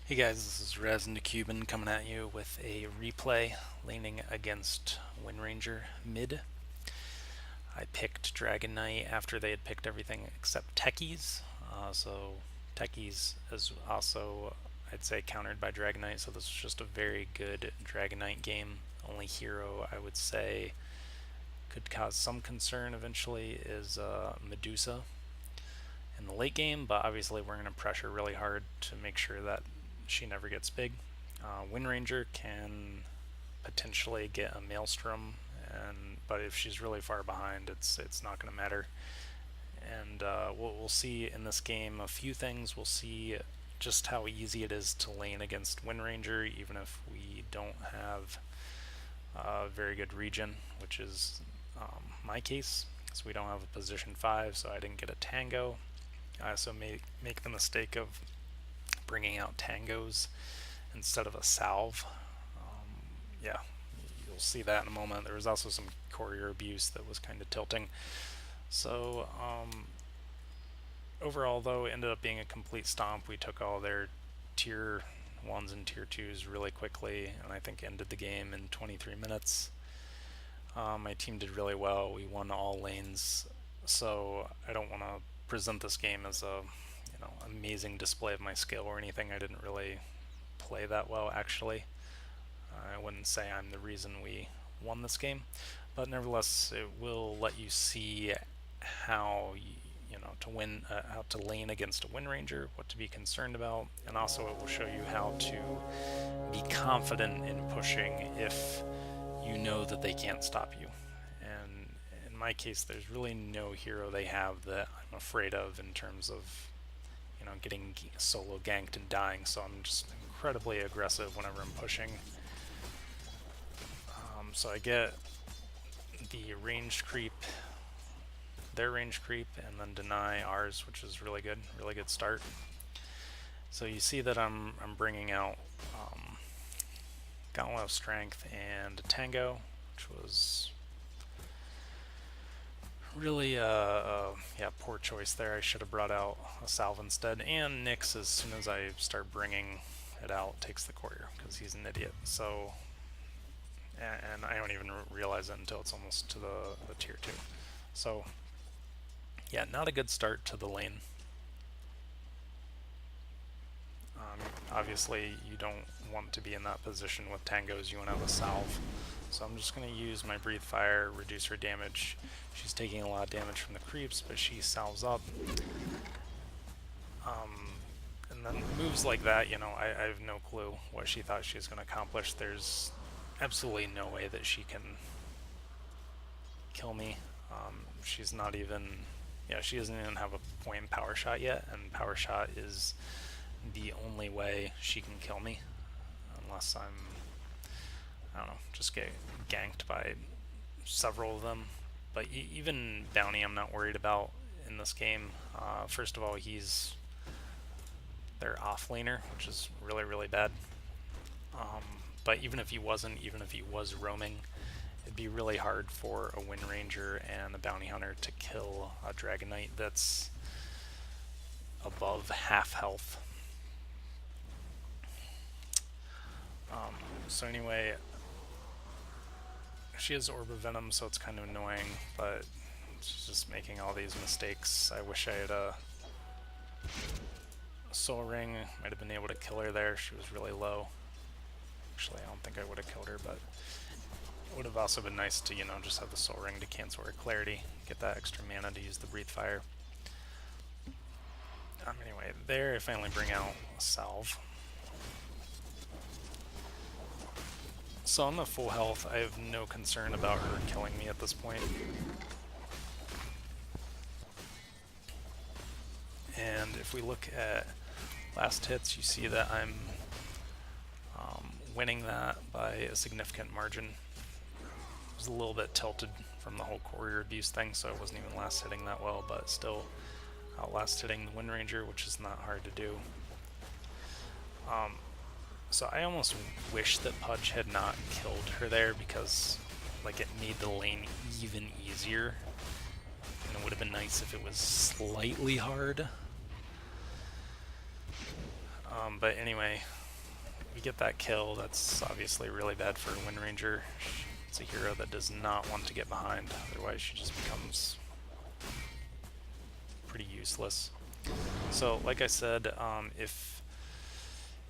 Hey guys, this is Rez and the Cuban coming at you with a replay laning against Windranger mid. I picked Dragon Knight after they had picked everything except Techies. So Techies is also, I'd say, countered by Dragon Knight, so this was just a very good Dragon Knight game. Only hero I would say could cause some concern eventually is Medusa in the late game, but obviously we're going to pressure really hard to make sure that she never gets big. Windranger can potentially get a Maelstrom, but if she's really far behind, it's not going to matter. And we'll see in this game a few things. We'll see just how easy it is to lane against Windranger, even if we don't have very good regen, which is my case. So we don't have a position 5, so I didn't get a Tango. I also make the mistake of bringing out Tangos instead of a Salve. Yeah, you'll see that in a moment. There was also some courier abuse that was kind of tilting. So overall, though, it ended up being a complete stomp. We took all their tier 1s and tier 2s really quickly, and I think ended the game in 23 minutes. My team did really well. We won all lanes, so I don't want to present this game as a amazing display of my skill or anything. I didn't really play that well, actually. I wouldn't say I'm the reason we won this game, but nevertheless, it will let you see how to win, how to lane against a Windranger, what to be concerned about, and also it will show you how to be confident in pushing if you know that they can't stop you. And in my case, there's really no hero they have that I'm afraid of in terms of getting solo ganked and dying, so I'm just incredibly aggressive whenever I'm pushing. So I get the range creep, their range creep, and then deny ours, which is really good start. So you see that I'm bringing out Gauntlet of Strength and Tango, which was really poor choice there. I should have brought out a Salve instead, and Nyx, as soon as I start bringing it out, takes the courier because he's an idiot. So, and I don't even realize it until it's almost to the tier 2. So yeah, not a good start to the lane. Obviously you don't want to be in that position with Tangos. You want to have a Salve. So I'm just going to use my Breathe Fire, reduce her damage. She's taking a lot of damage from the creeps, but she salves up. And then moves like that, I have no clue what she thought she was going to accomplish. There's absolutely no way that she can kill me. She's not even, she doesn't even have a point in Power Shot yet, and Power Shot is the only way she can kill me, unless I don't know, just get ganked by several of them. But even Bounty I'm not worried about in this game. First of all, he's their offlaner, which is really bad. But even if he wasn't, even if he was roaming, it'd be really hard for a Windranger and a Bounty Hunter to kill a Dragon Knight that's above half health. So anyway, she has Orb of Venom, so it's kind of annoying, but she's just making all these mistakes. I wish I had a Soul Ring. Might have been able to kill her there. She was really low. Actually, I don't think I would have killed her, but it would have also been nice to, just have the Soul Ring to cancel her Clarity, get that extra mana to use the Breathe Fire. Anyway, there I finally bring out a Salve. So I'm at full health. I have no concern about her killing me at this point. And if we look at last hits, you see that I'm winning that by a significant margin. It was a little bit tilted from the whole courier abuse thing, so I wasn't even last hitting that well, but still last hitting the Windranger, which is not hard to do. So I almost wish that Pudge had not killed her there, because it made the lane even easier, and it would have been nice if it was slightly hard. But anyway, We get that kill. That's obviously really bad for Windranger. It's a hero that does not want to get behind, otherwise she just becomes pretty useless. So, like I said, if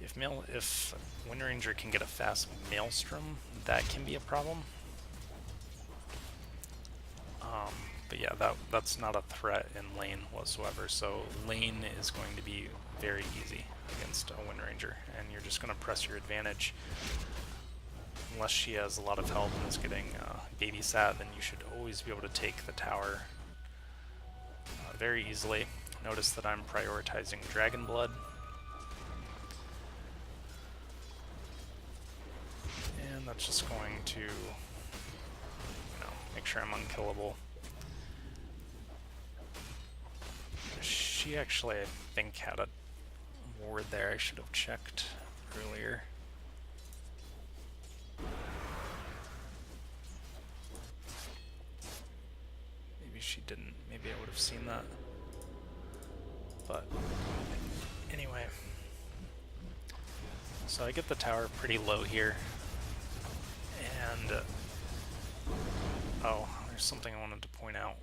Windranger can get a fast Maelstrom, that can be a problem. But yeah, that's not a threat in lane whatsoever. So lane is going to be very easy against a Windranger, and you're just going to press your advantage. Unless she has a lot of health and is getting babysat, then you should always be able to take the tower very easily. Notice that I'm prioritizing Dragon Blood. And that's just going to, make sure I'm unkillable. She actually, I think, had a ward there. I should have checked earlier. Maybe she didn't. Maybe I would have seen that. But anyway. So I get the tower pretty low here. And oh, there's something I wanted to point out.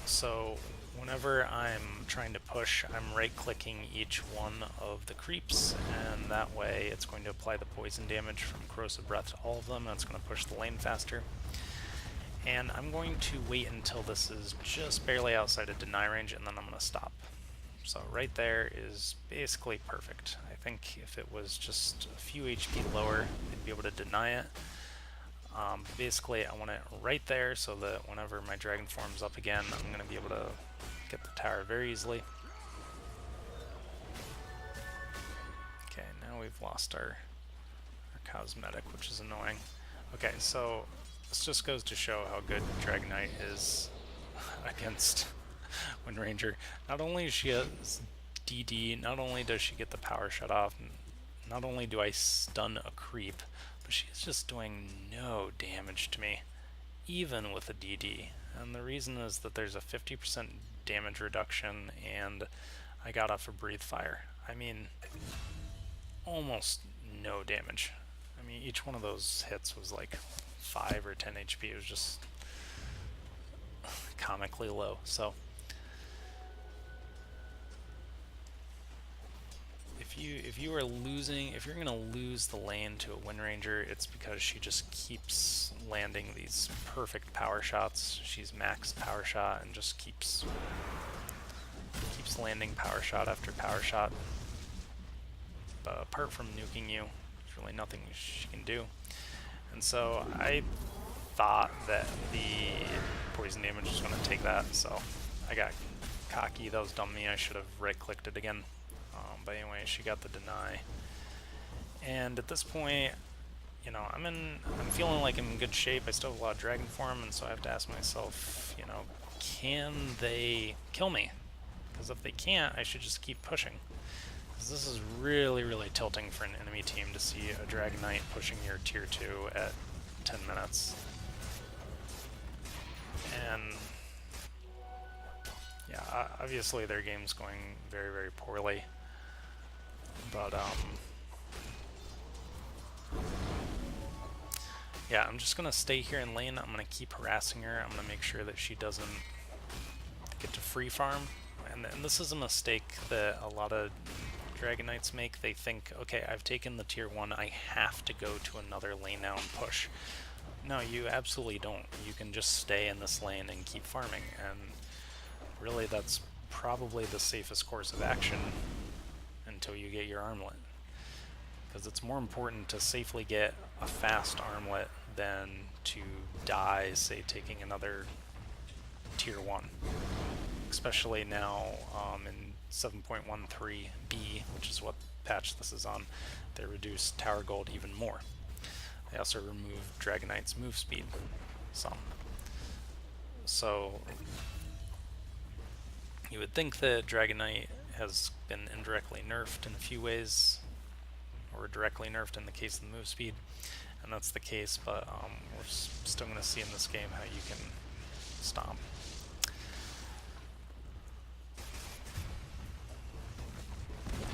So whenever I'm trying to push, I'm right-clicking each one of the creeps, and that way it's going to apply the poison damage from Corrosive Breath to all of them, and it's going to push the lane faster. And I'm going to wait until this is just barely outside of deny range, and then I'm going to stop. So right there is basically perfect. I think if it was just a few HP lower, I'd be able to deny it. Basically, I want it right there so that whenever my dragon form's up again, I'm going to be able to get the tower very easily. Okay, now we've lost our cosmetic, which is annoying. Okay, so this just goes to show how good Dragon Knight is against Windranger. Not only is she a DD, not only does she get the power shut off, not only do I stun a creep, but she's just doing no damage to me, even with a DD. And the reason is that there's a 50% damage reduction, and I got off a Breathe Fire. I mean, almost no damage. I mean, each one of those hits was like 5 or 10 HP. It was just comically low. So if you're gonna lose the lane to a Windranger, it's because she just keeps landing these perfect power shots. She's max power shot and just keeps landing power shot after power shot. But apart from nuking you, there's really nothing she can do. And so I thought that the poison damage was going to take that, so I got cocky. That was dumb of me. I should have right-clicked it again. But anyway, she got the deny. And at this point, I'm feeling like I'm in good shape. I still have a lot of dragon form, and so I have to ask myself, can they kill me? Because if they can't, I should just keep pushing. Because this is really, really tilting for an enemy team to see a Dragon Knight pushing your tier 2 at 10 minutes. And yeah, obviously their game's going very, very poorly. But yeah, I'm just gonna stay here in lane. I'm gonna keep harassing her. I'm gonna make sure that she doesn't get to free farm. And this is a mistake that a lot of Dragon Knights make. They think, okay, I've taken the tier 1, I have to go to another lane now and push. No, you absolutely don't. You can just stay in this lane and keep farming, and really that's probably the safest course of action until you get your armlet. Because it's more important to safely get a fast armlet than to die, say, taking another tier 1. Especially now in 7.13b, which is what patch this is on, they reduced tower gold even more. They also removed Dragon Knight's move speed some. So you would think that Dragon Knight has been indirectly nerfed in a few ways, or directly nerfed in the case of the move speed, and that's the case, but we're still going to see in this game how you can stomp.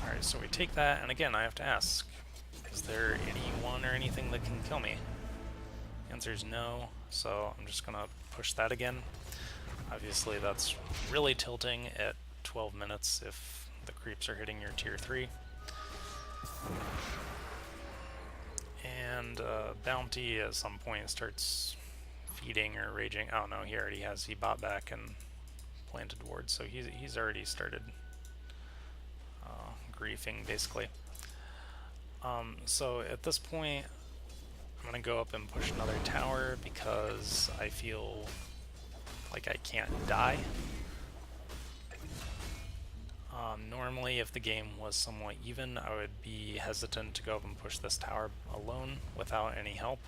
Alright, so we take that, and again, I have to ask, Is there anyone or anything that can kill me? The answer is no, so I'm just gonna push that again. Obviously that's really tilting at 12 minutes if the creeps are hitting your tier 3. And Bounty at some point starts feeding or raging. Oh no, he already has. He bought back and planted wards, so he's already started griefing basically. So at this point, I'm gonna go up and push another tower because I feel like I can't die. Normally, if the game was somewhat even, I would be hesitant to go up and push this tower alone without any help.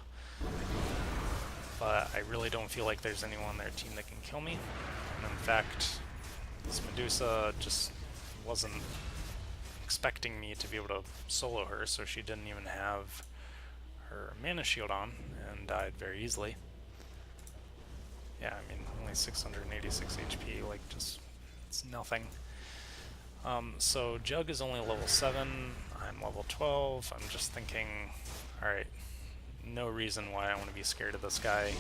But I really don't feel like there's anyone on their team that can kill me. And in fact, this Medusa just wasn't expecting me to be able to solo her, so she didn't even have her mana shield on and died very easily. Yeah, I mean, only 686 HP, like, just, it's nothing. So Jug is only level 7, I'm level 12, I'm just thinking, alright, no reason why I want to be scared of this guy.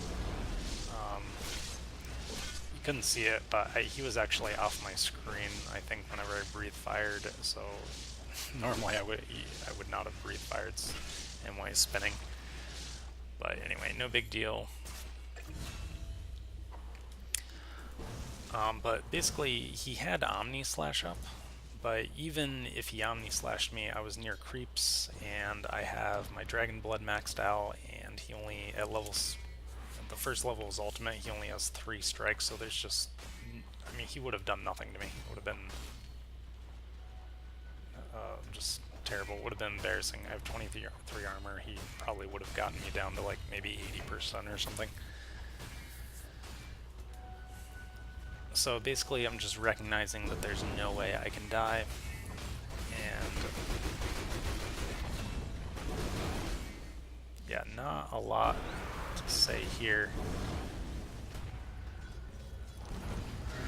You couldn't see it, but he was actually off my screen, I think, whenever I breathe fired, so normally I would not have breathe fired and why he's spinning. But anyway, no big deal. But basically, he had Omni Slash up, but even if he Omni Slashed me, I was near creeps, and I have my Dragon Blood maxed out, and he only, at levels, the first level is ultimate, he only has 3 strikes, so there's just, I mean, he would have done nothing to me. It would have been just terrible. It would have been embarrassing. I have 23 armor, he probably would have gotten me down to like maybe 80% or something. So basically I'm just recognizing that there's no way I can die, and yeah, not a lot to say here.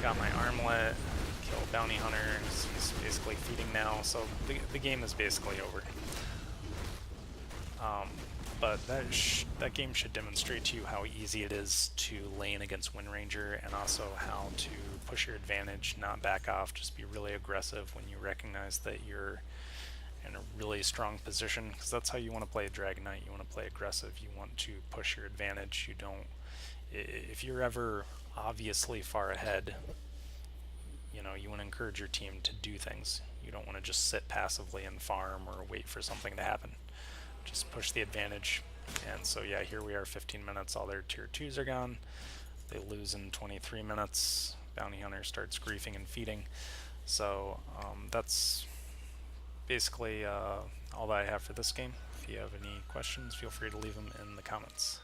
Got my armlet, kill bounty hunter, he's basically feeding now, so the game is basically over. But that game should demonstrate to you how easy it is to lane against Windranger, and also how to push your advantage, not back off, just be really aggressive when you recognize that you're in a really strong position, because that's how you want to play a Dragon Knight. You want to play aggressive, you want to push your advantage. You don't, if you're ever obviously far ahead, you know, you want to encourage your team to do things. You don't want to just sit passively and farm or wait for something to happen. Just push the advantage. And so yeah, here we are, 15 minutes, all their tier 2s are gone. They lose in 23 minutes. Bounty Hunter starts griefing and feeding. So that's basically all that I have for this game. If you have any questions, feel free to leave them in the comments.